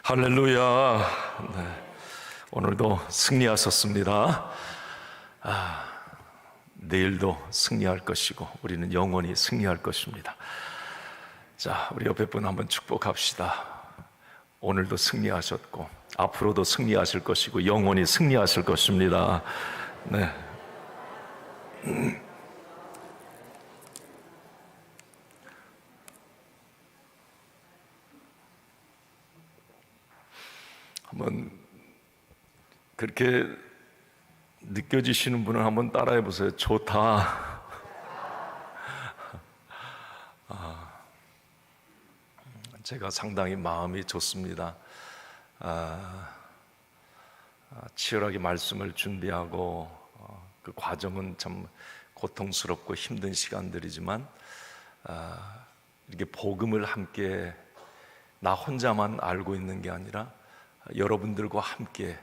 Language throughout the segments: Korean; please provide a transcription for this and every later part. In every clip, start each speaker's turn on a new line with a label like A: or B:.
A: 할렐루야. 네, 오늘도 승리하셨습니다. 내일도 승리할 것이고 우리는 영원히 승리할 것입니다. 자, 우리 옆에 분 한번 축복합시다. 오늘도 승리하셨고 앞으로도 승리하실 것이고 영원히 승리하실 것입니다. 네. 한번 그렇게 느껴지시는 분은 한번 따라해 보세요. 좋다. 제가 상당히 마음이 좋습니다. 치열하게 말씀을 준비하고 그 과정은 참 고통스럽고 힘든 시간들이지만 이렇게 복음을 함께 나 혼자만 알고 있는 게 아니라 여러분들과 함께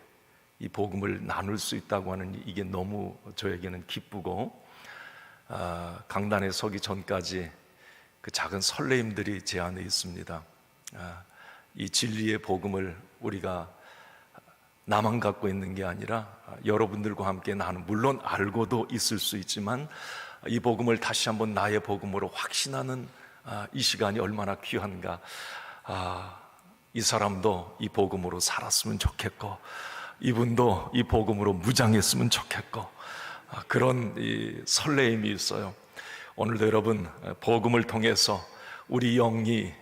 A: 이 복음을 나눌 수 있다고 하는 이게 너무 저에게는 기쁘고 강단에 서기 전까지 그 작은 설레임들이 제 안에 있습니다. 이 진리의 복음을 우리가 나만 갖고 있는 게 아니라 여러분들과 함께 나는 물론 알고도 있을 수 있지만 이 복음을 다시 한번 나의 복음으로 확신하는 이 시간이 얼마나 귀한가. 이 사람도 이 복음으로 살았으면 좋겠고 이분도 이 복음으로 무장했으면 좋겠고 그런 이 설레임이 있어요. 오늘도 여러분 복음을 통해서 우리 영이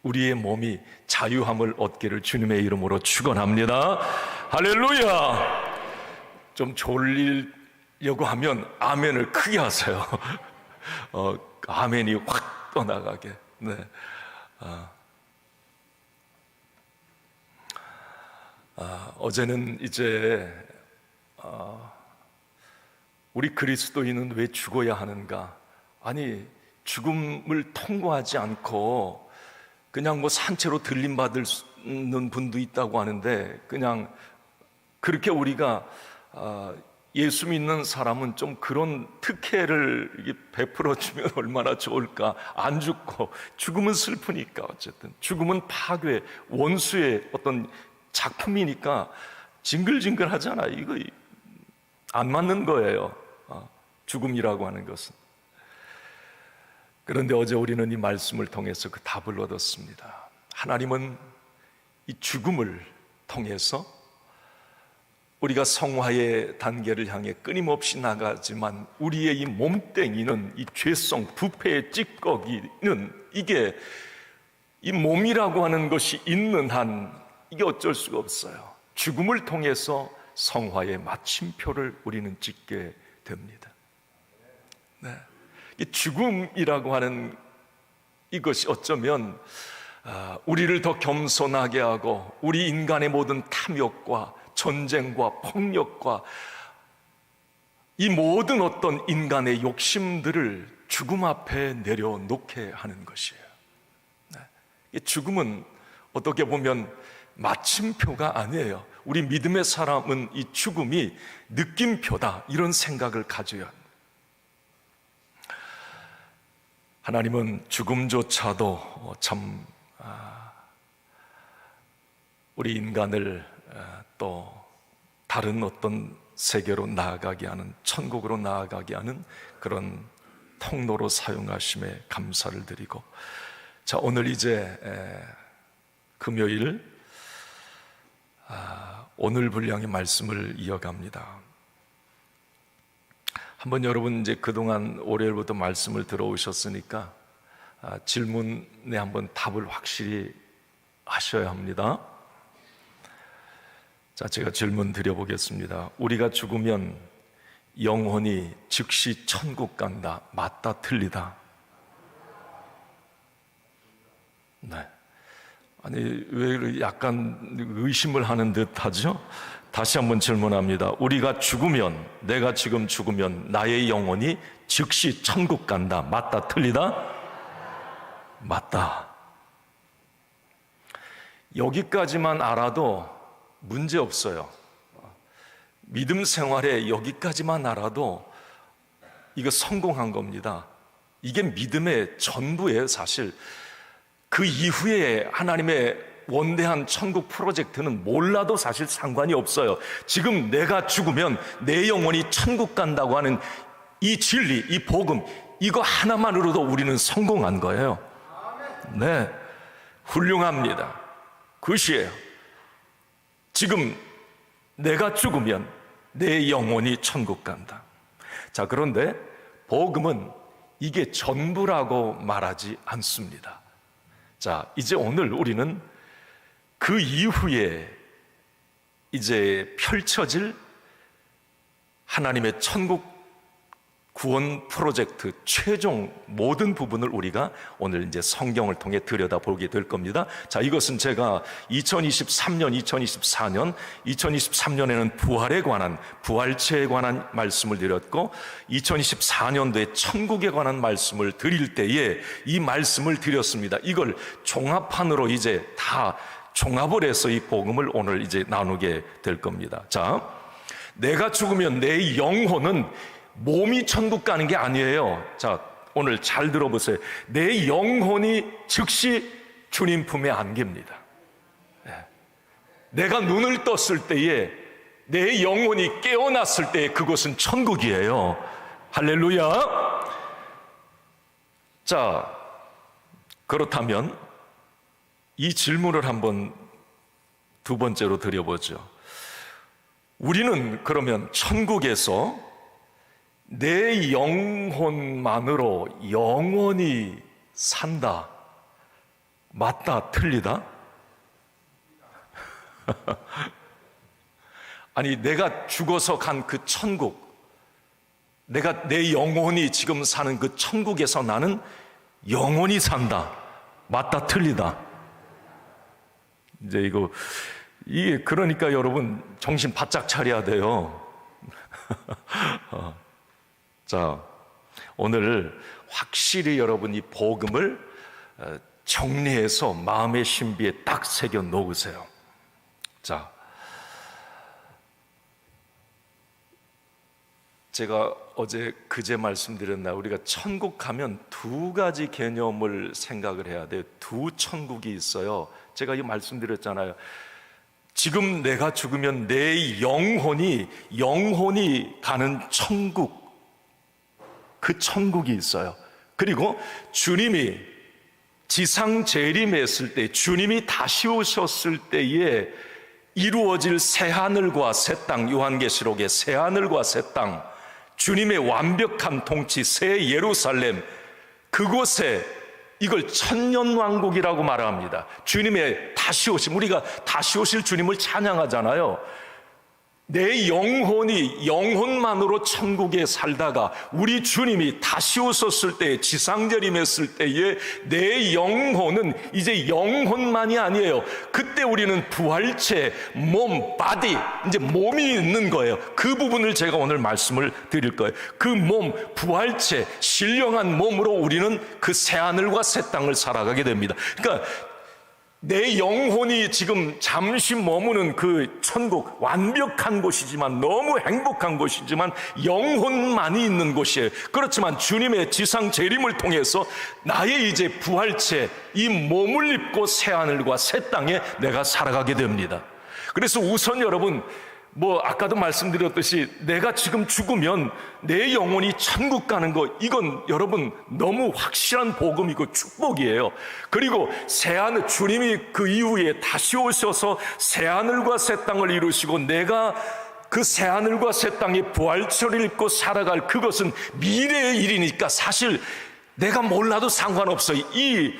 A: 우리의 몸이 자유함을 얻기를 주님의 이름으로 축원합니다. 할렐루야. 좀 졸리려고 하면 아멘을 크게 하세요. 아멘이 확 떠나가게. 네. 어제는 이제 우리 그리스도인은 왜 죽어야 하는가? 아니, 죽음을 통과하지 않고 그냥 뭐 산채로 들림받는 분도 있다고 하는데 그냥 그렇게 우리가 예수 믿는 사람은 좀 그런 특혜를 베풀어주면 얼마나 좋을까. 안 죽고 죽음은 슬프니까 어쨌든 죽음은 파괴, 원수의 어떤 작품이니까 징글징글 하잖아. 이거 안 맞는 거예요. 죽음이라고 하는 것은. 그런데 어제 우리는 이 말씀을 통해서 그 답을 얻었습니다. 하나님은 이 죽음을 통해서 우리가 성화의 단계를 향해 끊임없이 나가지만 우리의 이 몸뚱이는 이 죄성, 부패의 찌꺼기는 이게 이 몸이라고 하는 것이 있는 한 이게 어쩔 수가 없어요. 죽음을 통해서 성화의 마침표를 우리는 찍게 됩니다. 네. 이 죽음이라고 하는 이것이 어쩌면 우리를 더 겸손하게 하고 우리 인간의 모든 탐욕과 전쟁과 폭력과 이 모든 어떤 인간의 욕심들을 죽음 앞에 내려놓게 하는 것이에요. 네. 이 죽음은 어떻게 보면 마침표가 아니에요. 우리 믿음의 사람은 이 죽음이 느낌표다 이런 생각을 가져야 합니다. 하나님은 죽음조차도 참 우리 인간을 또 다른 어떤 세계로 나아가게 하는, 천국으로 나아가게 하는 그런 통로로 사용하심에 감사를 드리고, 자, 오늘 이제 금요일 오늘 분량의 말씀을 이어갑니다. 한번 여러분 이제 그동안 월요일부터 말씀을 들어오셨으니까 질문에 한번 답을 확실히 하셔야 합니다. 자, 제가 질문 드려보겠습니다. 우리가 죽으면 영혼이 즉시 천국 간다. 맞다, 틀리다? 네. 아니, 왜 약간 의심을 하는 듯 하죠? 다시 한번 질문합니다. 우리가 죽으면, 내가 지금 죽으면 나의 영혼이 즉시 천국 간다. 맞다, 틀리다? 맞다. 여기까지만 알아도 문제 없어요. 믿음 생활에 여기까지만 알아도 이거 성공한 겁니다. 이게 믿음의 전부예요, 사실. 그 이후에 하나님의 원대한 천국 프로젝트는 몰라도 사실 상관이 없어요. 지금 내가 죽으면 내 영혼이 천국 간다고 하는 이 진리, 이 복음, 이거 하나만으로도 우리는 성공한 거예요. 네, 훌륭합니다. 그것이에요. 지금 내가 죽으면 내 영혼이 천국 간다. 자, 그런데 복음은 이게 전부라고 말하지 않습니다. 자, 이제 오늘 우리는 그 이후에 이제 펼쳐질 하나님의 천국 구원 프로젝트 최종 모든 부분을 우리가 오늘 이제 성경을 통해 들여다보게 될 겁니다. 자, 이것은 제가 2023년, 2024년, 2023년에는 부활에 관한, 부활체에 관한 말씀을 드렸고 2024년도에 천국에 관한 말씀을 드릴 때에 이 말씀을 드렸습니다. 이걸 종합판으로 이제 다 종합을 해서 이 복음을 오늘 이제 나누게 될 겁니다. 자, 내가 죽으면 내 영혼은 몸이 천국 가는 게 아니에요. 자, 오늘 잘 들어보세요. 내 영혼이 즉시 주님 품에 안깁니다. 내가 눈을 떴을 때에 내 영혼이 깨어났을 때에 그것은 천국이에요. 할렐루야. 자, 그렇다면 이 질문을 한번 두 번째로 드려보죠. 우리는 그러면 천국에서 내 영혼만으로 영원히 산다. 맞다, 틀리다? 아니, 내가 죽어서 간 그 천국, 내 영혼이 지금 사는 그 천국에서 나는 영원히 산다. 맞다, 틀리다? 이제 이게 그러니까 여러분 정신 바짝 차려야 돼요. 자, 오늘 확실히 여러분 이 복음을 정리해서 마음의 신비에 딱 새겨 놓으세요. 자, 제가 그제 말씀드렸나, 우리가 천국 가면 두 가지 개념을 생각을 해야 돼요. 두 천국이 있어요. 제가 이 말씀드렸잖아요. 지금 내가 죽으면 내 영혼이 가는 천국, 그 천국이 있어요. 그리고 주님이 지상 재림했을 때, 주님이 다시 오셨을 때에 이루어질 새하늘과 새 땅, 요한계시록의 새하늘과 새 땅, 주님의 완벽한 통치, 새 예루살렘, 그곳에 이걸 천년왕국이라고 말합니다. 주님의 다시 오심, 우리가 다시 오실 주님을 찬양하잖아요. 내 영혼만으로 천국에 살다가 우리 주님이 다시 오셨을 때, 지상재림했을 때에 내 영혼은 이제 영혼만이 아니에요. 그때 우리는 부활체, 몸, 바디, 이제 몸이 있는 거예요. 그 부분을 제가 오늘 말씀을 드릴 거예요. 그 몸, 부활체, 신령한 몸으로 우리는 그 새하늘과 새 땅을 살아가게 됩니다. 그러니까 내 영혼이 지금 잠시 머무는 그 천국, 완벽한 곳이지만, 너무 행복한 곳이지만 영혼만이 있는 곳이에요. 그렇지만 주님의 지상 재림을 통해서 나의 이제 부활체, 이 몸을 입고 새하늘과 새 땅에 내가 살아가게 됩니다. 그래서 우선 여러분, 아까도 말씀드렸듯이 내가 지금 죽으면 내 영혼이 천국 가는 거, 이건 여러분 너무 확실한 복음이고 축복이에요. 그리고 새하늘, 주님이 그 이후에 다시 오셔서 새하늘과 새 땅을 이루시고 내가 그 새하늘과 새 땅에 부활체를 입고 살아갈, 그것은 미래의 일이니까 사실 내가 몰라도 상관없어요. 이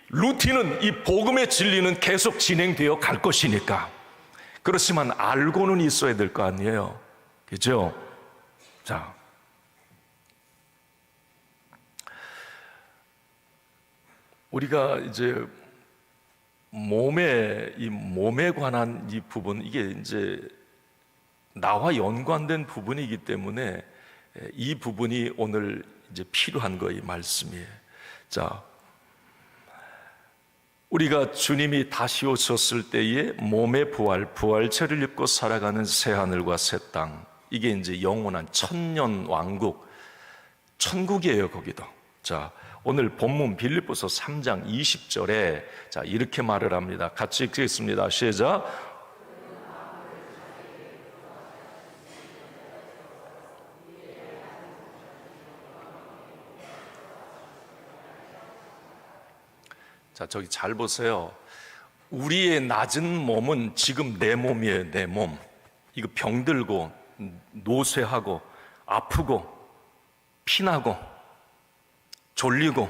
A: 루틴은, 이 복음의 진리는 계속 진행되어 갈 것이니까. 그렇지만 알고는 있어야 될 거 아니에요. 그죠? 자, 우리가 이제 몸에 관한 이 부분, 이게 이제 나와 연관된 부분이기 때문에 이 부분이 오늘 이제 필요한 거예요, 이 말씀이. 자, 우리가 주님이 다시 오셨을 때에 몸의 부활체를 입고 살아가는 새하늘과 새 땅, 이게 이제 영원한 천년 왕국, 천국이에요, 거기도. 자, 오늘 본문 빌립보서 3장 20절에 자, 이렇게 말을 합니다. 같이 읽겠습니다. 시작. 자, 저기 잘 보세요. 우리의 낮은 몸은 지금 내 몸이에요, 내 몸. 이거 병들고, 노쇠하고, 아프고, 피나고, 졸리고,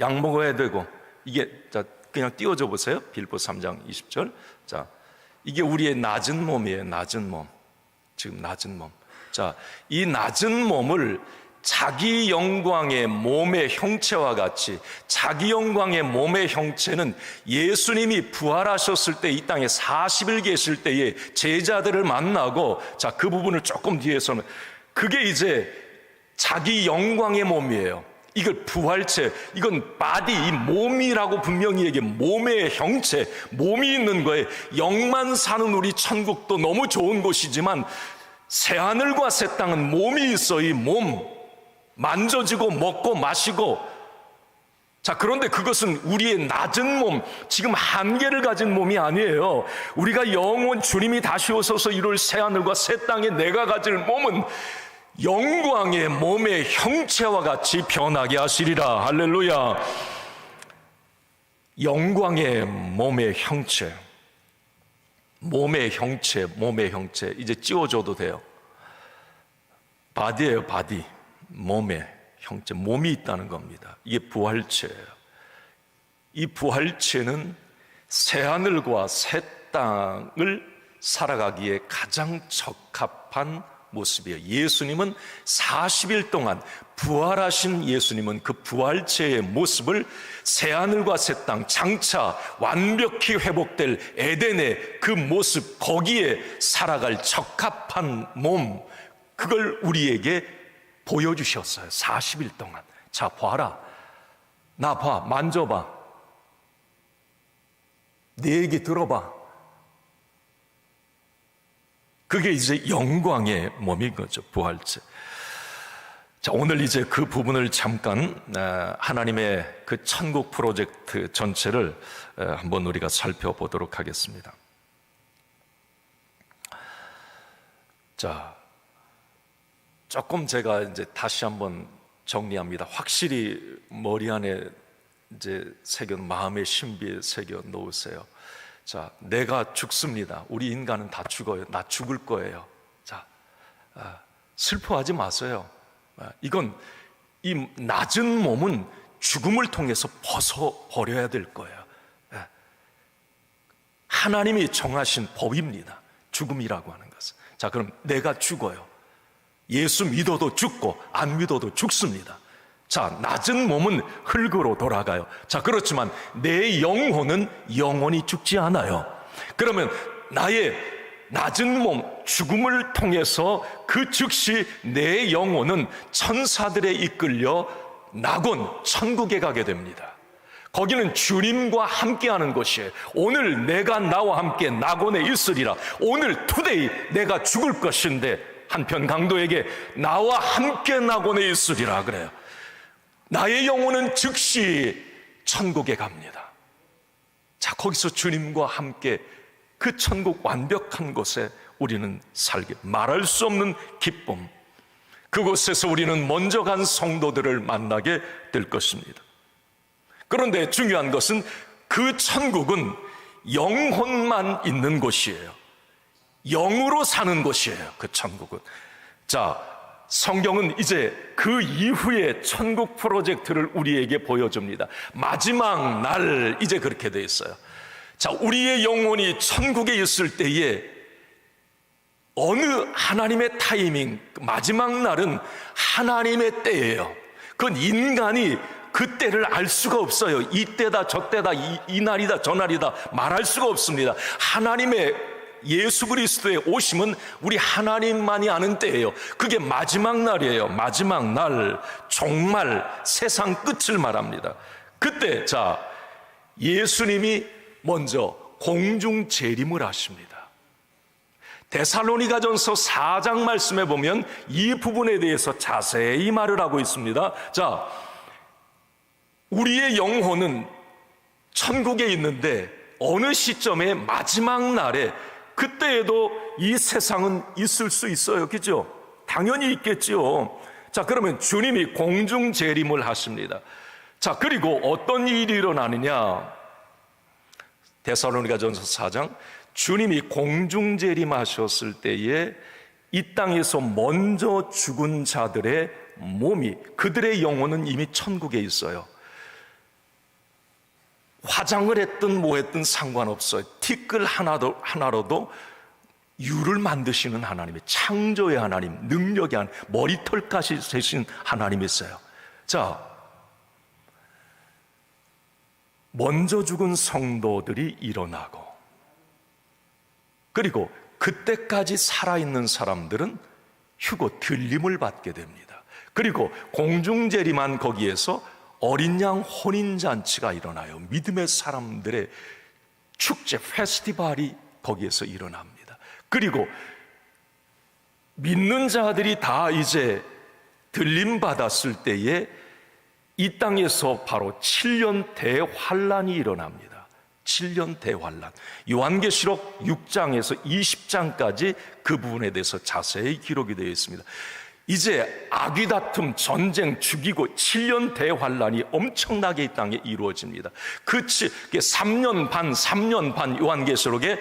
A: 약 먹어야 되고, 이게, 자, 그냥 띄워줘 보세요. 빌립보 3장 20절. 자, 이게 우리의 낮은 몸이에요, 낮은 몸. 지금 낮은 몸. 자, 이 낮은 몸을 자기 영광의 몸의 형체와 같이, 자기 영광의 몸의 형체는 예수님이 부활하셨을 때 이 땅에 40일 계실 때에 제자들을 만나고, 자, 그 부분을 조금 뒤에서는 그게 이제 자기 영광의 몸이에요. 이걸 부활체, 이건 바디, 이 몸이라고 분명히 얘기해. 몸의 형체, 몸이 있는 거예요. 영만 사는 우리 천국도 너무 좋은 곳이지만 새하늘과 새 땅은 몸이 있어. 이 몸 만져지고 먹고 마시고. 자, 그런데 그것은 우리의 낮은 몸, 지금 한계를 가진 몸이 아니에요. 우리가 영원 주님이 다시 오셔서 이룰 새하늘과 새 땅에 내가 가질 몸은 영광의 몸의 형체와 같이 변하게 하시리라. 할렐루야. 영광의 몸의 형체, 몸의 형체, 몸의 형체. 이제 찌워줘도 돼요. 바디예요, 바디. 몸의 형체, 몸이 있다는 겁니다. 이게 부활체예요. 이 부활체는 새하늘과 새 땅을 살아가기에 가장 적합한 모습이에요. 예수님은 40일 동안, 부활하신 예수님은 그 부활체의 모습을 새하늘과 새 땅, 장차 완벽히 회복될 에덴의 그 모습, 거기에 살아갈 적합한 몸, 그걸 우리에게 보여주셨어요. 40일 동안. 자, 봐라. 나 봐. 만져봐. 내 얘기 들어봐. 그게 이제 영광의 몸인 거죠. 부활체. 자, 오늘 이제 그 부분을 잠깐 하나님의 그 천국 프로젝트 전체를 한번 우리가 살펴보도록 하겠습니다. 자, 조금 제가 이제 다시 한번 정리합니다. 확실히 머리 안에 이제 마음의 신비에 새겨 놓으세요. 자, 내가 죽습니다. 우리 인간은 다 죽어요. 나 죽을 거예요. 자, 슬퍼하지 마세요. 이건 이 낮은 몸은 죽음을 통해서 벗어버려야 될 거예요. 하나님이 정하신 법입니다. 죽음이라고 하는 것은. 자, 그럼 내가 죽어요. 예수 믿어도 죽고 안 믿어도 죽습니다. 자, 낮은 몸은 흙으로 돌아가요. 자, 그렇지만 내 영혼은 영원히 죽지 않아요. 그러면 나의 낮은 몸, 죽음을 통해서 그 즉시 내 영혼은 천사들에 이끌려 낙원, 천국에 가게 됩니다. 거기는 주님과 함께하는 곳이에요. 오늘 내가 나와 함께 낙원에 있으리라. 오늘 투데이 내가 죽을 것인데 한편 강도에게 나와 함께 낙원에 있으리라 그래요. 나의 영혼은 즉시 천국에 갑니다. 자, 거기서 주님과 함께 그 천국 완벽한 곳에 우리는 살게, 말할 수 없는 기쁨, 그곳에서 우리는 먼저 간 성도들을 만나게 될 것입니다. 그런데 중요한 것은 그 천국은 영혼만 있는 곳이에요. 영으로 사는 곳이에요. 그 천국은. 자, 성경은 이제 그 이후의 천국 프로젝트를 우리에게 보여줍니다. 마지막 날 이제 그렇게 돼 있어요. 자, 우리의 영혼이 천국에 있을 때에 어느 하나님의 타이밍, 마지막 날은 하나님의 때예요. 그건 인간이 그 때를 알 수가 없어요. 이 때다 저 때다 이 날이다 저 날이다 말할 수가 없습니다. 하나님의 예수 그리스도의 오심은 우리 하나님만이 아는 때예요. 그게 마지막 날이에요. 마지막 날, 종말, 세상 끝을 말합니다. 그때 자, 예수님이 먼저 공중 재림을 하십니다. 데살로니가전서 4장 말씀에 보면 이 부분에 대해서 자세히 말을 하고 있습니다. 자, 우리의 영혼은 천국에 있는데 어느 시점에 마지막 날에 그때에도 이 세상은 있을 수 있어요. 그죠? 당연히 있겠지요. 자, 그러면 주님이 공중 재림을 하십니다. 자, 그리고 어떤 일이 일어나느냐? 데살로니가전서 4장, 주님이 공중 재림하셨을 때에 이 땅에서 먼저 죽은 자들의 몸이, 그들의 영혼은 이미 천국에 있어요. 화장을 했든 뭐 했든 상관없어요. 티끌 하나로도 유를 만드시는 하나님이, 창조의 하나님, 능력의 하나님, 머리털까지 세신 하나님이 있어요. 자, 먼저 죽은 성도들이 일어나고, 그리고 그때까지 살아있는 사람들은 휴고 들림을 받게 됩니다. 그리고 공중재림한 거기에서 어린 양 혼인잔치가 일어나요. 믿음의 사람들의 축제, 페스티벌이 거기에서 일어납니다. 그리고 믿는 자들이 다 이제 들림 받았을 때에 이 땅에서 바로 7년 대환란이 일어납니다. 7년 대환란. 요한계시록 6장에서 20장까지 그 부분에 대해서 자세히 기록이 되어 있습니다. 이제 아귀다툼, 전쟁, 죽이고 7년 대환란이 엄청나게 이 땅에 이루어집니다. 그 3년 반 요한계시록의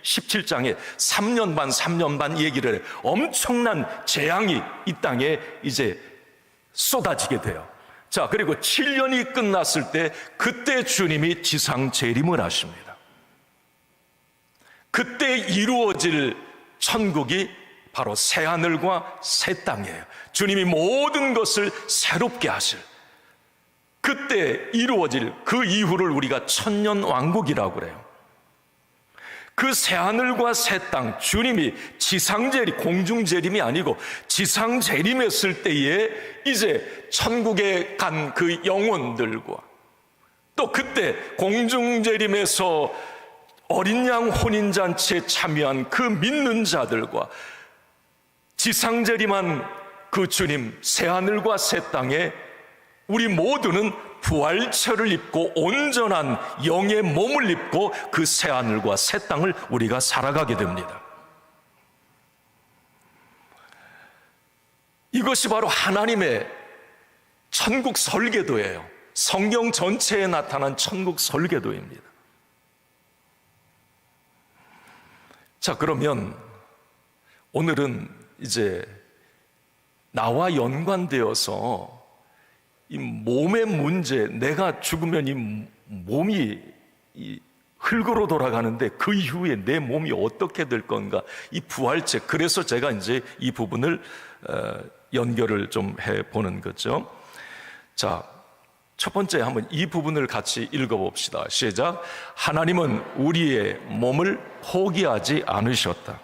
A: 17장에 3년 반 얘기를 해요. 엄청난 재앙이 이 땅에 이제 쏟아지게 돼요. 자, 그리고 7년이 끝났을 때 그때 주님이 지상 재림을 하십니다. 그때 이루어질 천국이 바로 새하늘과 새 땅이에요. 주님이 모든 것을 새롭게 하실, 그때 이루어질 그 이후를 우리가 천년왕국이라고 그래요. 그 새하늘과 새 땅, 주님이 지상재림, 공중재림이 아니고 지상재림했을 때에 이제 천국에 간 그 영혼들과, 또 그때 공중재림에서 어린 양 혼인잔치에 참여한 그 믿는 자들과 지상재림한 그 주님 새하늘과 새 땅에 우리 모두는 부활체를 입고 온전한 영의 몸을 입고 그 새하늘과 새 땅을 우리가 살아가게 됩니다. 이것이 바로 하나님의 천국 설계도예요. 성경 전체에 나타난 천국 설계도입니다. 자, 그러면 오늘은 이제 나와 연관되어서 이 몸의 문제, 내가 죽으면 이 몸이 이 흙으로 돌아가는데 그 이후에 내 몸이 어떻게 될 건가, 이 부활체, 그래서 제가 이제 이 부분을 연결을 좀 해보는 거죠. 자, 첫 번째 한번 이 부분을 같이 읽어봅시다. 시작. 하나님은 우리의 몸을 포기하지 않으셨다.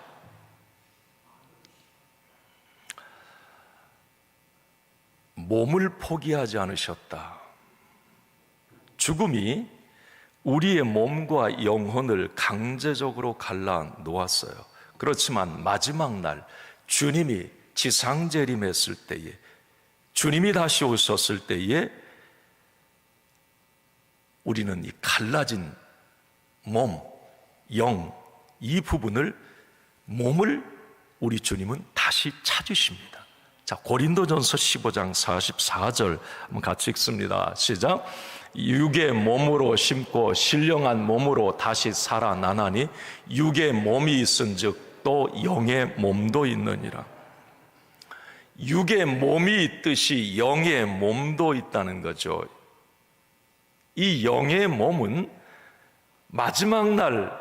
A: 몸을 포기하지 않으셨다. 죽음이 우리의 몸과 영혼을 강제적으로 갈라 놓았어요. 그렇지만 마지막 날 주님이 지상재림했을 때에, 주님이 다시 오셨을 때에 우리는 이 갈라진 몸, 영, 이 부분을, 몸을 우리 주님은 다시 찾으십니다. 자, 고린도전서 15장 44절 한번 같이 읽습니다. 시작. 육의 몸으로 심고 신령한 몸으로 다시 살아나나니 육의 몸이 있은즉 또 영의 몸도 있느니라. 육의 몸이 있듯이 영의 몸도 있다는 거죠. 이 영의 몸은 마지막 날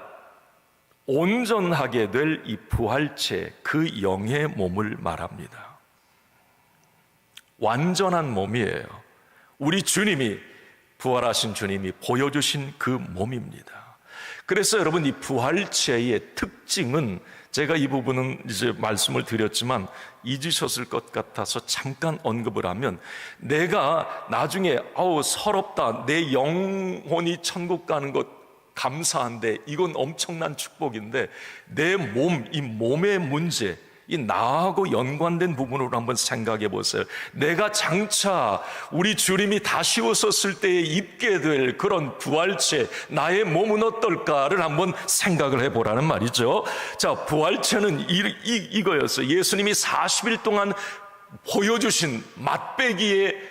A: 온전하게 될 이 부활체, 그 영의 몸을 말합니다. 완전한 몸이에요. 우리 주님이, 부활하신 주님이 보여주신 그 몸입니다. 그래서 여러분, 이 부활체의 특징은, 제가 이 부분은 이제 말씀을 드렸지만 잊으셨을 것 같아서 잠깐 언급을 하면, 내가 나중에 서럽다, 내 영혼이 천국 가는 것 감사한데 이건 엄청난 축복인데 내 몸, 이 몸의 문제, 이 나하고 연관된 부분으로 한번 생각해 보세요. 내가 장차 우리 주님이 다시 오셨을 때에 입게 될 그런 부활체, 나의 몸은 어떨까를 한번 생각을 해보라는 말이죠. 자, 부활체는 이거였어요. 예수님이 40일 동안 보여주신 맛배기의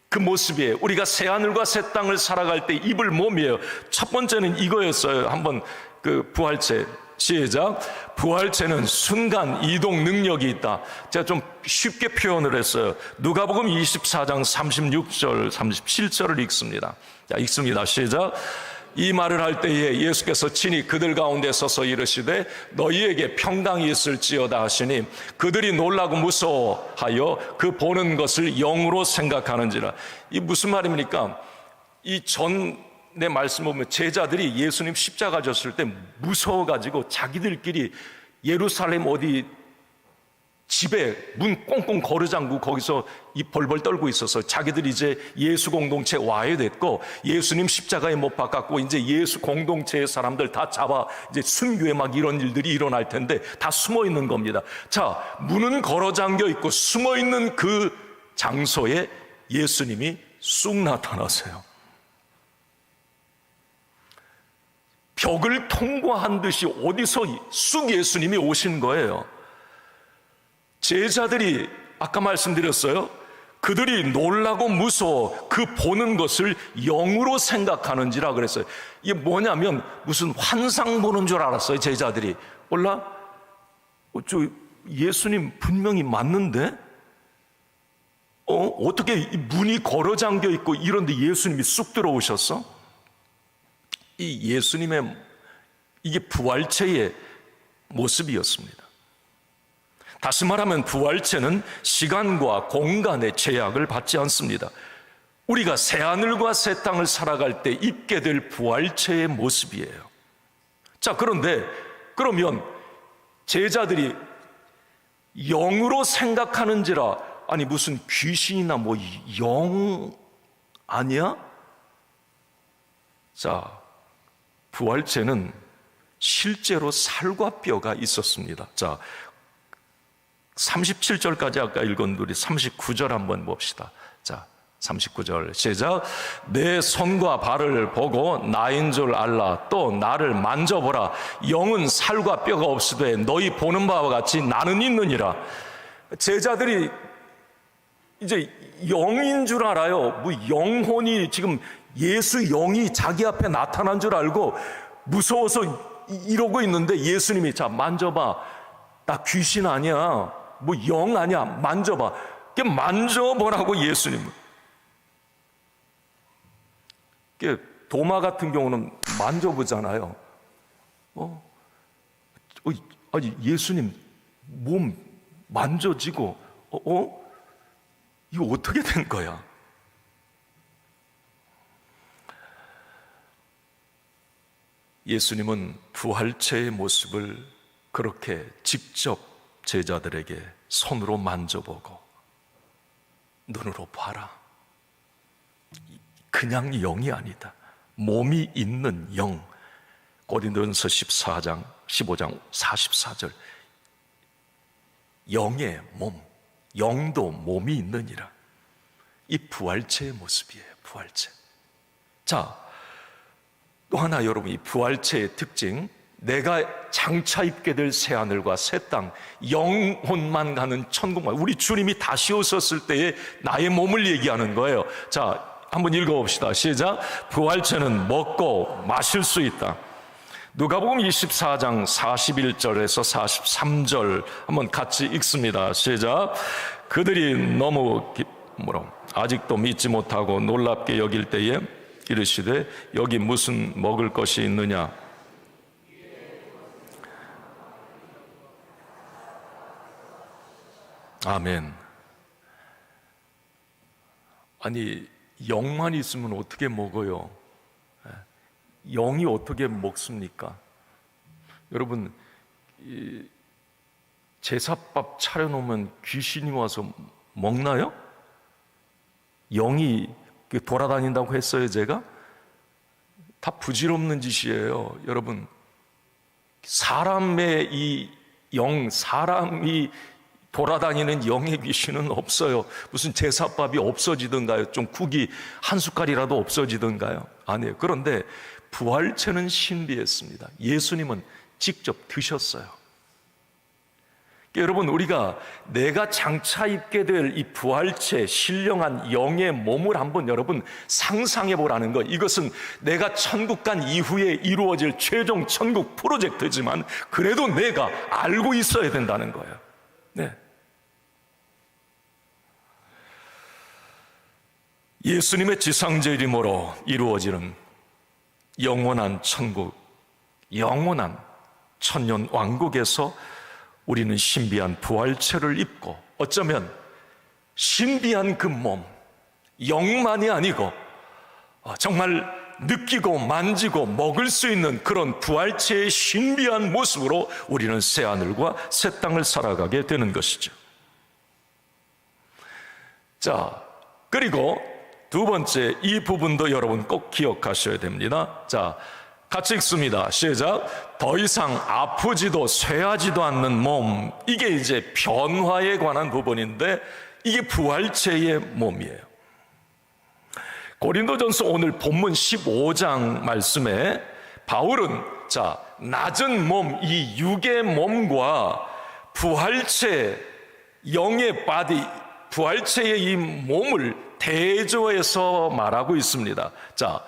A: 그 모습이에요. 우리가 새하늘과 새 땅을 살아갈 때 입을 몸이에요. 첫 번째는 이거였어요. 한번 그 부활체 시작. 부활체는 순간 이동 능력이 있다. 제가 좀 쉽게 표현을 했어요. 누가복음 24장 36절 37절을 읽습니다. 자, 읽습니다. 시작. 이 말을 할 때에 예수께서 친히 그들 가운데 서서 이르시되 너희에게 평강이 있을지어다 하시니 그들이 놀라고 무서워하여 그 보는 것을 영으로 생각하는지라. 이 무슨 말입니까? 이 전의 말씀 보면 제자들이 예수님 십자가 졌을 때 무서워가지고 자기들끼리 예루살렘 어디 집에 문 꽁꽁 걸어잠그고 거기서 입 벌벌 떨고 있어서 자기들이 이제 예수 공동체 와야 됐고 예수님 십자가에 못 박았고 이제 예수 공동체의 사람들 다 잡아 이제 순교에 막 이런 일들이 일어날 텐데 다 숨어 있는 겁니다. 자, 문은 걸어 잠겨 있고 숨어 있는 그 장소에 예수님이 쑥 나타나세요. 벽을 통과한 듯이 어디서 쑥 예수님이 오신 거예요. 제자들이 아까 말씀드렸어요. 그들이 놀라고 무서워 그 보는 것을 영으로 생각하는지라 그랬어요. 이게 뭐냐면 무슨 환상 보는 줄 알았어요. 제자들이. 몰라? 저 예수님 분명히 맞는데? 어떻게 문이 걸어 잠겨 있고 이런데 예수님이 쑥 들어오셨어? 이 예수님의 이게 부활체의 모습이었습니다. 다시 말하면 부활체는 시간과 공간의 제약을 받지 않습니다. 우리가 새하늘과 새 땅을 살아갈 때 입게 될 부활체의 모습이에요. 자, 그러면 제자들이 영으로 생각하는지라, 아니 무슨 귀신이나 뭐 영 아니야? 자, 부활체는 실제로 살과 뼈가 있었습니다. 자, 37절까지 아까 읽은 우리 39절 한번 봅시다. 자, 39절 시작. 내 손과 발을 보고 나인 줄 알라. 또 나를 만져보라. 영은 살과 뼈가 없으되 너희 보는 바와 같이 나는 있느니라. 제자들이 이제 영인 줄 알아요. 뭐 영혼이 지금 예수 영이 자기 앞에 나타난 줄 알고 무서워서 이러고 있는데 예수님이 자 만져봐. 나 귀신 아니야. 뭐 영 아니야. 만져봐. 만져보라고 예수님. 도마 같은 경우는 만져보잖아요. 아니 예수님 몸 만져지고 이거 어떻게 된 거야? 예수님은 부활체의 모습을 그렇게 직접 제자들에게 손으로 만져보고 눈으로 봐라. 그냥 영이 아니다. 몸이 있는 영. 고린도전서 14장 15장 44절. 영의 몸, 영도 몸이 있느니라. 이 부활체의 모습이에요. 부활체. 자, 또 하나 여러분, 이 부활체의 특징, 내가 장차 입게 될 새하늘과 새 땅, 영혼만 가는 천국만, 우리 주님이 다시 오셨을 때의 나의 몸을 얘기하는 거예요. 자, 한번 읽어봅시다. 시작. 부활체는 먹고 마실 수 있다. 누가복음 24장 41절에서 43절 한번 같이 읽습니다. 시작. 그들이 너무 아직도 믿지 못하고 놀랍게 여길 때에 이르시되 여기 무슨 먹을 것이 있느냐. 아멘. 아니 영만 있으면 어떻게 먹어요? 영이 어떻게 먹습니까? 여러분, 제사밥 차려놓으면 귀신이 와서 먹나요? 영이 돌아다닌다고 했어요, 제가? 다 부질없는 짓이에요. 여러분, 사람의 이 영, 사람이 돌아다니는 영의 귀신은 없어요. 무슨 제사밥이 없어지던가요? 좀 국이 한 숟갈이라도 없어지던가요? 아니에요. 그런데 부활체는 신비했습니다. 예수님은 직접 드셨어요. 여러분, 우리가 내가 장차 입게 될 이 부활체, 신령한 영의 몸을 한번 여러분 상상해 보라는 것. 이것은 내가 천국 간 이후에 이루어질 최종 천국 프로젝트지만 그래도 내가 알고 있어야 된다는 거예요. 네. 예수님의 지상재림으로 이루어지는 영원한 천국, 영원한 천년 왕국에서 우리는 신비한 부활체를 입고 어쩌면 신비한 그 몸, 영만이 아니고 정말 느끼고 만지고 먹을 수 있는 그런 부활체의 신비한 모습으로 우리는 새하늘과 새 땅을 살아가게 되는 것이죠. 자, 그리고 두 번째, 이 부분도 여러분 꼭 기억하셔야 됩니다. 자, 같이 읽습니다. 시작. 더 이상 아프지도 쇠하지도 않는 몸. 이게 이제 변화에 관한 부분인데 이게 부활체의 몸이에요. 고린도전서 오늘 본문 15장 말씀에 바울은 자, 낮은 몸, 이 육의 몸과 부활체, 영의 바디, 부활체의 이 몸을 대조해서 말하고 있습니다. 자,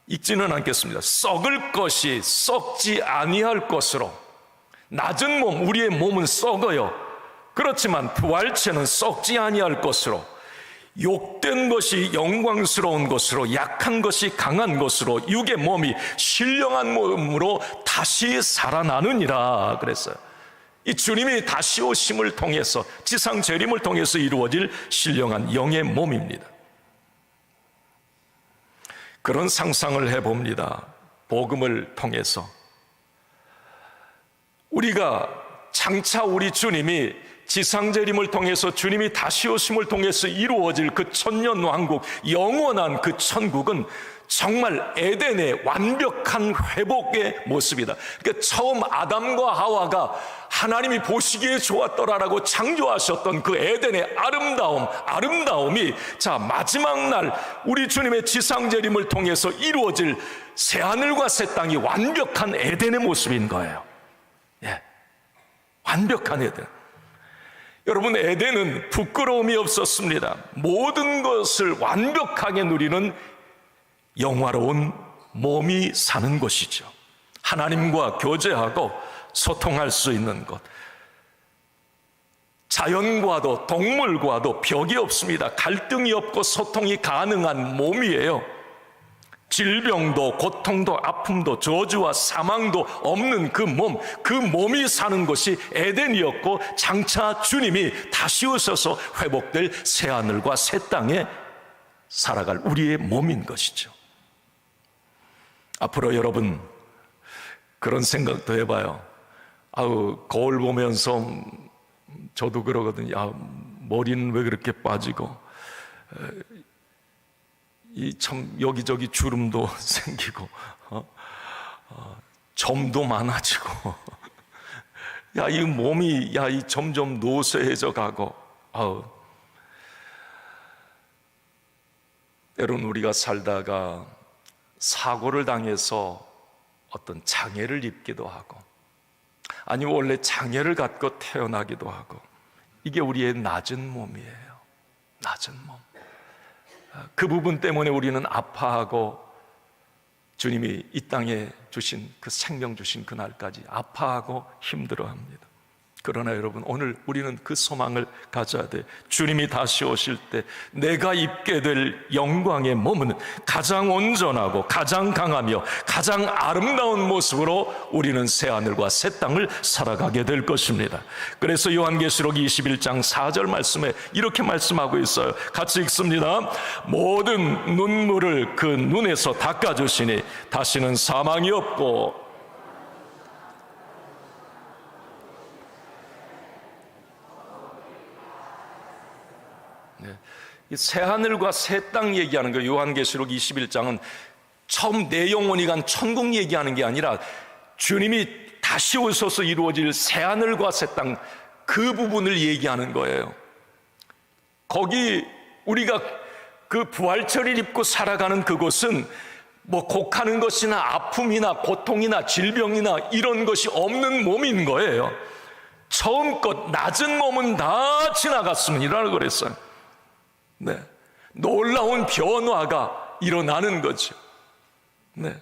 A: 읽지는 않겠습니다. 썩을 것이 썩지 아니할 것으로. 낮은 몸, 우리의 몸은 썩어요. 그렇지만 부활체는 썩지 아니할 것으로, 욕된 것이 영광스러운 것으로, 약한 것이 강한 것으로, 육의 몸이 신령한 몸으로 다시 살아나느니라 그랬어요. 이 주님이 다시 오심을 통해서, 지상 재림을 통해서 이루어질 신령한 영의 몸입니다. 그런 상상을 해봅니다. 복음을 통해서 우리가 장차 우리 주님이 지상재림을 통해서, 주님이 다시 오심을 통해서 이루어질 그 천년 왕국, 영원한 그 천국은 정말 에덴의 완벽한 회복의 모습이다. 그러니까 처음 아담과 하와가 하나님이 보시기에 좋았더라라고 창조하셨던 그 에덴의 아름다움이 자, 마지막 날 우리 주님의 지상재림을 통해서 이루어질 새하늘과 새 땅이 완벽한 에덴의 모습인 거예요. 예, 완벽한 에덴. 여러분, 에덴은 부끄러움이 없었습니다. 모든 것을 완벽하게 누리는 영화로운 몸이 사는 곳이죠. 하나님과 교제하고 소통할 수 있는 곳. 자연과도 동물과도 벽이 없습니다. 갈등이 없고 소통이 가능한 몸이에요. 질병도 고통도 아픔도 저주와 사망도 없는 그 몸, 그 몸이 사는 곳이 에덴이었고, 장차 주님이 다시 오셔서 회복될 새하늘과 새 땅에 살아갈 우리의 몸인 것이죠. 앞으로 여러분 그런 생각도 해봐요. 거울 보면서 저도 그러거든요. 머리는 왜 그렇게 빠지고, 이 참 여기저기 주름도 생기고, 점도 많아지고, 이 몸이 이 점점 노쇠해져 가고, 때론 우리가 살다가 사고를 당해서 어떤 장애를 입기도 하고, 아니면 원래 장애를 갖고 태어나기도 하고, 이게 우리의 낮은 몸이에요. 낮은 몸. 그 부분 때문에 우리는 아파하고, 주님이 이 땅에 주신 그 생명 주신 그날까지 아파하고 힘들어합니다. 그러나 여러분, 오늘 우리는 그 소망을 가져야 돼. 주님이 다시 오실 때 내가 입게 될 영광의 몸은 가장 온전하고 가장 강하며 가장 아름다운 모습으로 우리는 새하늘과 새 땅을 살아가게 될 것입니다. 그래서 요한계시록 21장 4절 말씀에 이렇게 말씀하고 있어요. 같이 읽습니다. 모든 눈물을 그 눈에서 닦아주시니 다시는 사망이 없고, 이 새하늘과 새 땅 얘기하는 거예요. 요한계시록 21장은 처음 내 영혼이 간 천국 얘기하는 게 아니라 주님이 다시 오셔서 이루어질 새하늘과 새 땅, 그 부분을 얘기하는 거예요. 거기 우리가 그 부활체를 입고 살아가는 그곳은 뭐 곡하는 것이나 아픔이나 고통이나 질병이나 이런 것이 없는 몸인 거예요. 처음껏 낮은 몸은 다 지나갔습니다라고 그랬어요. 네. 놀라운 변화가 일어나는 거죠. 네.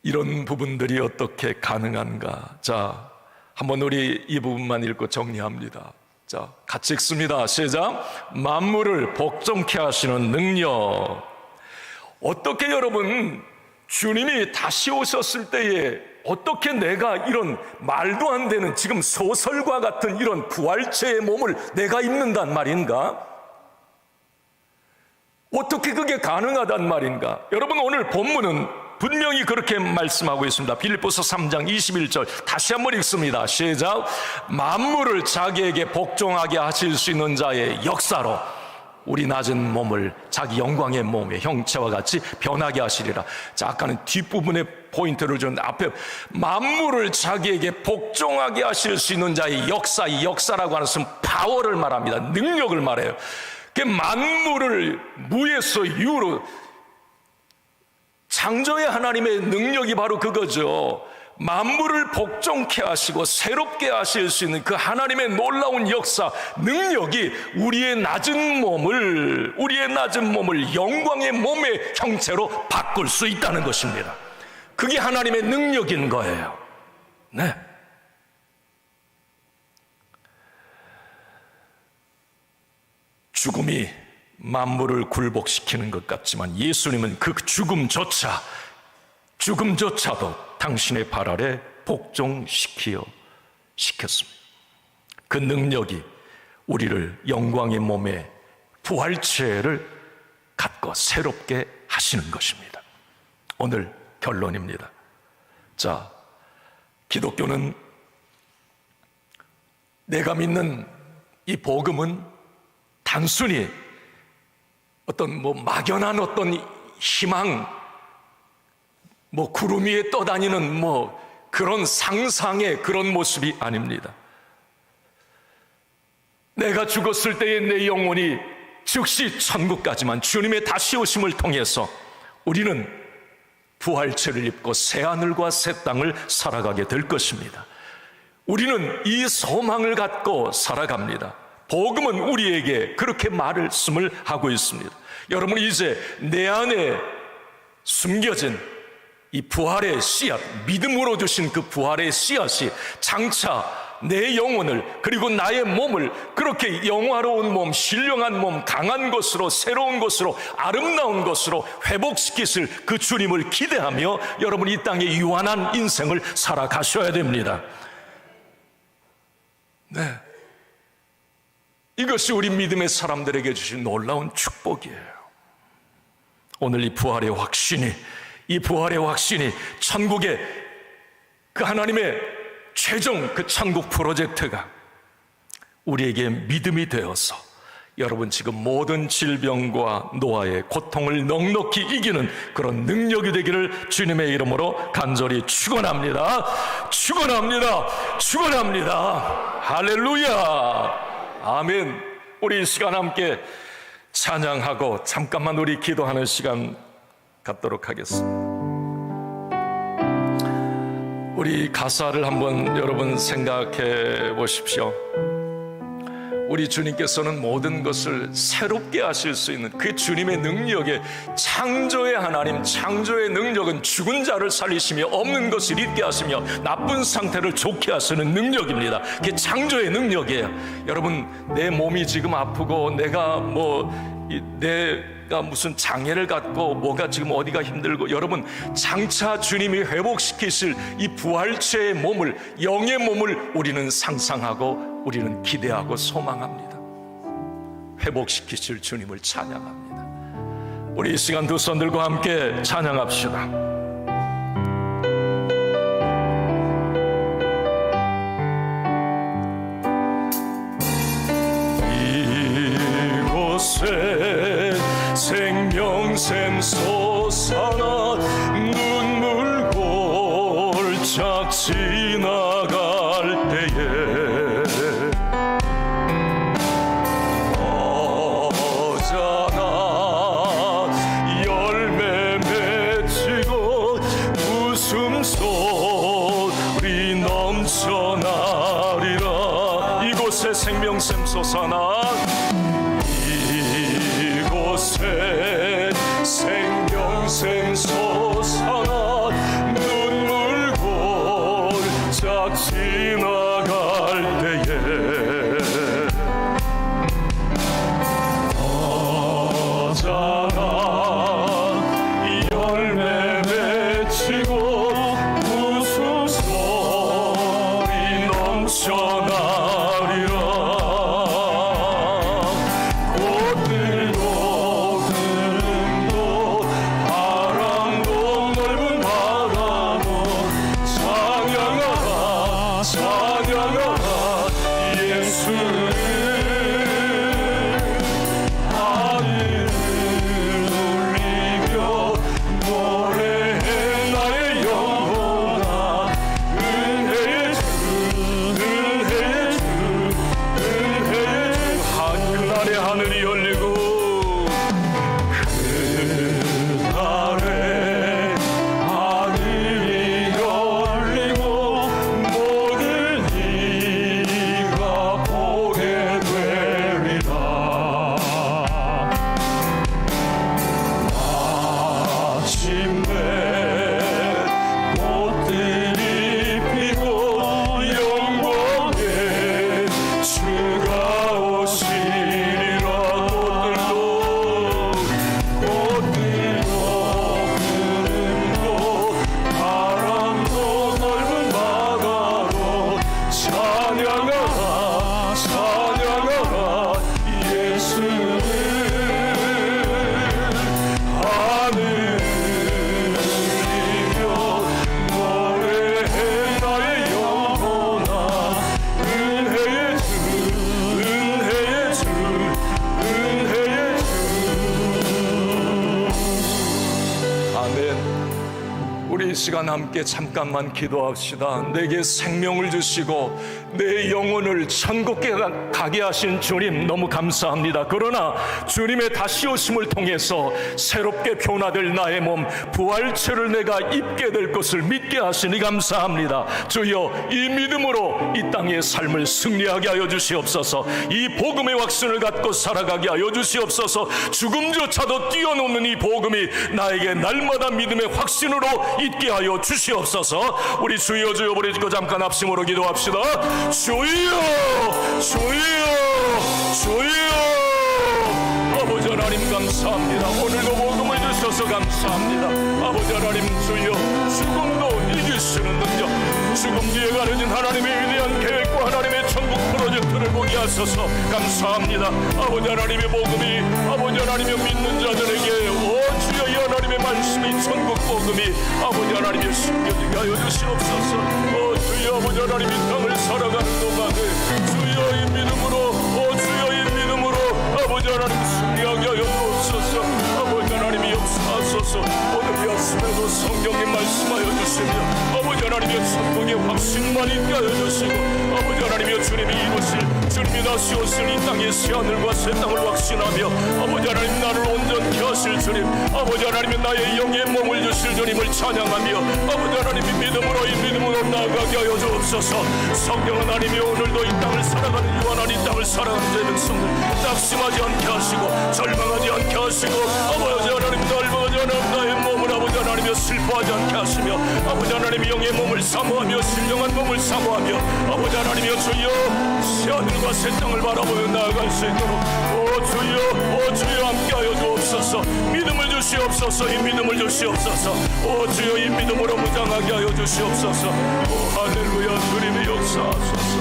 A: 이런 부분들이 어떻게 가능한가? 자, 한번 우리 이 부분만 읽고 정리합니다. 자, 같이 읽습니다. 시작. 만물을 복종케 하시는 능력. 어떻게 여러분, 주님이 다시 오셨을 때에 어떻게 내가 이런 말도 안 되는 지금 소설과 같은 이런 부활체의 몸을 내가 입는단 말인가? 어떻게 그게 가능하단 말인가? 여러분, 오늘 본문은 분명히 그렇게 말씀하고 있습니다. 빌립보서 3장 21절 다시 한번 읽습니다. 시작. 만물을 자기에게 복종하게 하실 수 있는 자의 역사로 우리 낮은 몸을 자기 영광의 몸의 형체와 같이 변하게 하시리라. 자, 아까는 뒷부분에 포인트를 준 앞에 만물을 자기에게 복종하게 하실 수 있는 자의 역사, 이 역사라고 하는 것은 파워를 말합니다. 능력을 말해요. 그 만물을 무에서 유로 창조의 하나님의 능력이 바로 그거죠. 만물을 복종케 하시고 새롭게 하실 수 있는 그 하나님의 놀라운 역사, 능력이 우리의 낮은 몸을 영광의 몸의 형체로 바꿀 수 있다는 것입니다. 그게 하나님의 능력인 거예요. 네. 죽음이 만물을 굴복시키는 것 같지만 예수님은 그 죽음조차도 당신의 발 아래 복종시켰습니다. 그 능력이 우리를 영광의 몸의 부활체를 갖고 새롭게 하시는 것입니다. 오늘 결론입니다. 자, 기독교는 내가 믿는 이 복음은 단순히 어떤 막연한 어떤 희망, 구름 위에 떠다니는 그런 상상의 그런 모습이 아닙니다. 내가 죽었을 때의 내 영혼이 즉시 천국까지만 주님의 다시 오심을 통해서 우리는 부활체를 입고 새하늘과 새 땅을 살아가게 될 것입니다. 우리는 이 소망을 갖고 살아갑니다. 복음은 우리에게 그렇게 말씀을 하고 있습니다. 여러분, 이제 내 안에 숨겨진 이 부활의 씨앗, 믿음으로 주신 그 부활의 씨앗이 장차 내 영혼을, 그리고 나의 몸을 그렇게 영화로운 몸, 신령한 몸, 강한 것으로, 새로운 것으로, 아름다운 것으로 회복시키실 그 주님을 기대하며 여러분, 이 땅에 유한한 인생을 살아가셔야 됩니다. 네, 이것이 우리 믿음의 사람들에게 주신 놀라운 축복이에요. 오늘 이 부활의 확신이 천국의 그 하나님의 최종 그 천국 프로젝트가 우리에게 믿음이 되어서 여러분, 지금 모든 질병과 노화의 고통을 넉넉히 이기는 그런 능력이 되기를 주님의 이름으로 간절히 축원합니다. 할렐루야, 아멘. 우리 이 시간 함께 찬양하고 잠깐만 우리 기도하는 시간 갖도록 하겠습니다. 우리 가사를 한번 여러분 생각해 보십시오. 우리 주님께서는 모든 것을 새롭게 하실 수 있는 그 주님의 능력에, 창조의 하나님, 창조의 능력은 죽은 자를 살리시며 없는 것을 있게 하시며 나쁜 상태를 좋게 하시는 능력입니다. 그게 창조의 능력이에요. 여러분, 내 몸이 지금 아프고 내가 무슨 장애를 갖고 뭐가 지금 어디가 힘들고, 여러분, 장차 주님이 회복시키실 이 부활체의 몸을, 영의 몸을 우리는 상상하고 우리는 기대하고 소망합니다. 회복시키실 주님을 찬양합니다. 우리 이 시간 두 손 들고 함께 찬양합시다. 이곳에 샘솟아나 눈물 골짝 지나갈 때에 어자나 열매 맺히고 웃음소리 넘쳐나리라. 이곳에 생명샘 솟아나 이곳에 생명샘 솟아나 눈물 골짝 지나갈 때에 어자나 열매 맺히고 웃음소리 넘쳐나리라. 우리 이 시간 함께 잠깐만 기도합시다. 내게 생명을 주시고 내 영혼을 천국에 가게 하신 주님 너무 감사합니다. 그러나 주님의 다시 오심을 통해서 새롭게 변화될 나의 몸, 부활체를 내가 입게 될 것을 믿게 하시니 감사합니다. 주여, 이 믿음으로 이 땅의 삶을 승리하게 하여 주시옵소서. 이 복음의 확신을 갖고 살아가게 하여 주시옵소서. 죽음조차도 뛰어넘는 이 복음이 나에게 날마다 믿음의 확신으로 있게 하여 주시옵소서. 우리 주여 주여 부르짖고 잠깐 합심으로 기도합시다. 주여 주여 주여. 아버지 하나님 감사합니다. 오늘도 복음을 주셔서 감사합니다. 아버지 하나님 주여, 죽음도 이기시는 능력, 죽음 뒤에 가려진 하나님의 위대한 계획과 하나님의 천국 프로젝트를 보게 하소서. 감사합니다. 아버지 하나님의 복음이 아버지 하나님의 믿는 자들에게 주여 이 하나님의 말씀이 천국 복음이 아버지 하나님의 숨겨지게 하여 주시옵소서. 주여 아버지 하나님 이 땅을 살아가는 동안에 주여 이 믿음으로 주여 이 믿음으로 아버지 하나님 승리하게 하여 주옵소서. 아버지 하나님이 역사하소서. 오늘 역습에도 성경에 말씀하여 주시며 아버지 하나님의 천국의 확신만 있게 하여 주시고 아버지 하나님의 주님이 이루실 주님이 다시 오실 이 땅의 새하늘과 새 땅을 확신하며 아버지 하나님 나를 온전케 하실 주님, 아버지 하나님이 나의 영의 몸을 주실 주님을 찬양하며 아버지 하나님이 믿음으로 이 믿음으로 나아가게 하여 주옵소서. 성령 하나님이 오늘도 이 땅을 살아가는 유한한 이 땅을 살아가는 제 백성들 낙심하지 않게 하시고 절망하지 않게 하시고 아버지 하나님 넓어지 않은 나의 몸을 아버지 하나님이 슬퍼하지 않게 하시며 아버지 하나님이 영의 몸을 사모하며 신령한 몸을 사모하며 아버지 하나님이 주여 새하늘과 새 땅을 바라보며 나아갈 수 있도록 주여 함께하여 주옵소서. 믿음을 주시옵소서. 이 믿음을 주시옵소서. 주여 이 믿음으로 무장하게 하여 주시옵소서. 할렐루야. 주님의 역사하소서.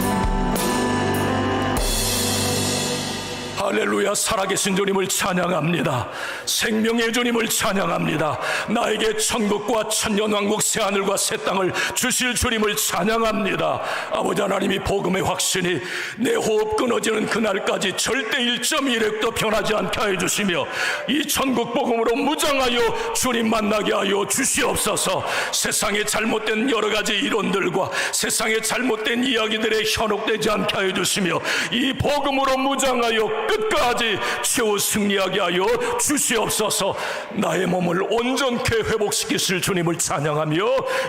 B: 할렐루야. 살아계신 주님을 찬양합니다. 생명의 주님을 찬양합니다. 나에게 천국과 천년왕국 새하늘과 새 땅을 주실 주님을 찬양합니다. 아버지 하나님이 복음의 확신이 내 호흡 끊어지는 그날까지 절대 1.1획도 변하지 않게 하여 주시며 이 천국 복음으로 무장하여 주님 만나게 하여 주시옵소서. 세상의 잘못된 여러 가지 이론들과 세상의 잘못된 이야기들에 현혹되지 않게 하여 주시며 이 복음으로 무장하여 끝까지 최후 승리하게 하여 주시옵소서. 나의 몸을 온전케 회복시키실 주님을 찬양하며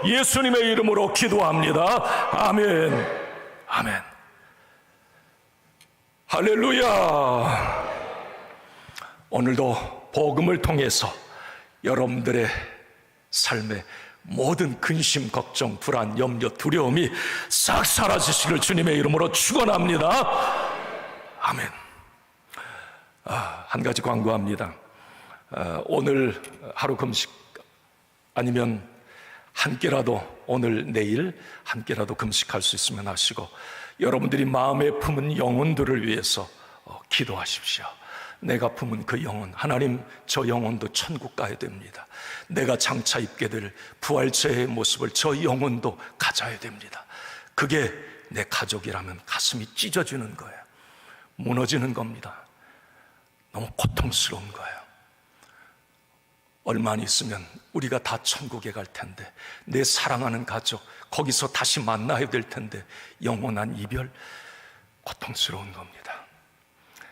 B: 예수님의 이름으로 기도합니다. 아멘. 아멘. 할렐루야. 오늘도 복음을 통해서 여러분들의 삶에 모든 근심, 걱정, 불안, 염려, 두려움이 싹 사라지시길 주님의 이름으로 축원합니다. 아멘. 한 가지 광고합니다. 오늘 하루 금식 아니면 한 끼라도, 오늘 내일 한 끼라도 금식할 수 있으면 하시고, 여러분들이 마음에 품은 영혼들을 위해서 기도하십시오. 내가 품은 그 영혼, 하나님 저 영혼도 천국 가야 됩니다. 내가 장차 입게 될 부활체의 모습을 저 영혼도 가져야 됩니다. 그게 내 가족이라면 가슴이 찢어지는 거예요. 무너지는 겁니다. 너무 고통스러운 거예요. 얼마 안 있으면 우리가 다 천국에 갈 텐데, 내 사랑하는 가족 거기서 다시 만나야 될 텐데, 영원한 이별, 고통스러운 겁니다.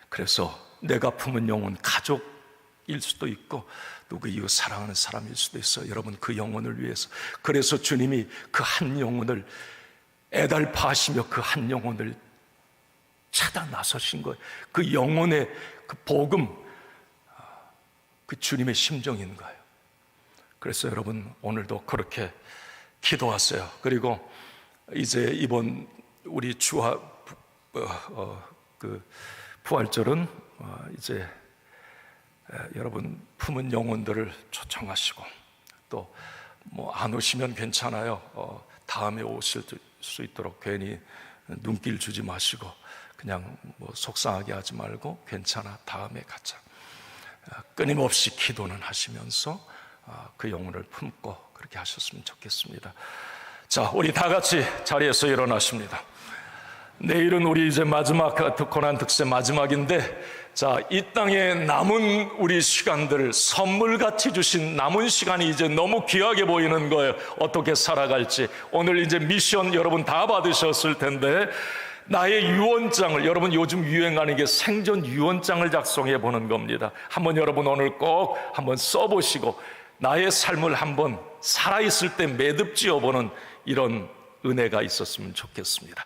B: 그래서 내가 품은 영혼, 가족일 수도 있고 누구 이웃 사랑하는 사람일 수도 있어요. 여러분 그 영혼을 위해서, 그래서 주님이 그 한 영혼을 애달파하시며 그 한 영혼을 찾아 나서신 거예요. 그 영혼의 그 복음, 그 주님의 심정인 거예요. 그래서 여러분 오늘도 그렇게 기도하세요. 그리고 이제 이번 우리 그 부활절은 이제 여러분 품은 영혼들을 초청하시고, 또 뭐 안 오시면 괜찮아요. 다음에 오실 수 있도록 괜히 눈길 주지 마시고 그냥 뭐 속상하게 하지 말고 괜찮아, 다음에 가자, 끊임없이 기도는 하시면서 그 영혼을 품고 그렇게 하셨으면 좋겠습니다. 자, 우리 다 같이 자리에서 일어나십니다. 내일은 우리 이제 마지막 고난 특세 마지막인데, 자, 이 땅에 남은 우리 시간들, 선물같이 주신 남은 시간이 이제 너무 귀하게 보이는 거예요. 어떻게 살아갈지. 오늘 이제 미션 여러분 다 받으셨을 텐데, 나의 유언장을, 여러분 요즘 유행하는 게 생존 유언장을 작성해 보는 겁니다. 한번 여러분 오늘 꼭 한번 써보시고 나의 삶을 한번 살아있을 때 매듭 지어보는 이런 은혜가 있었으면 좋겠습니다.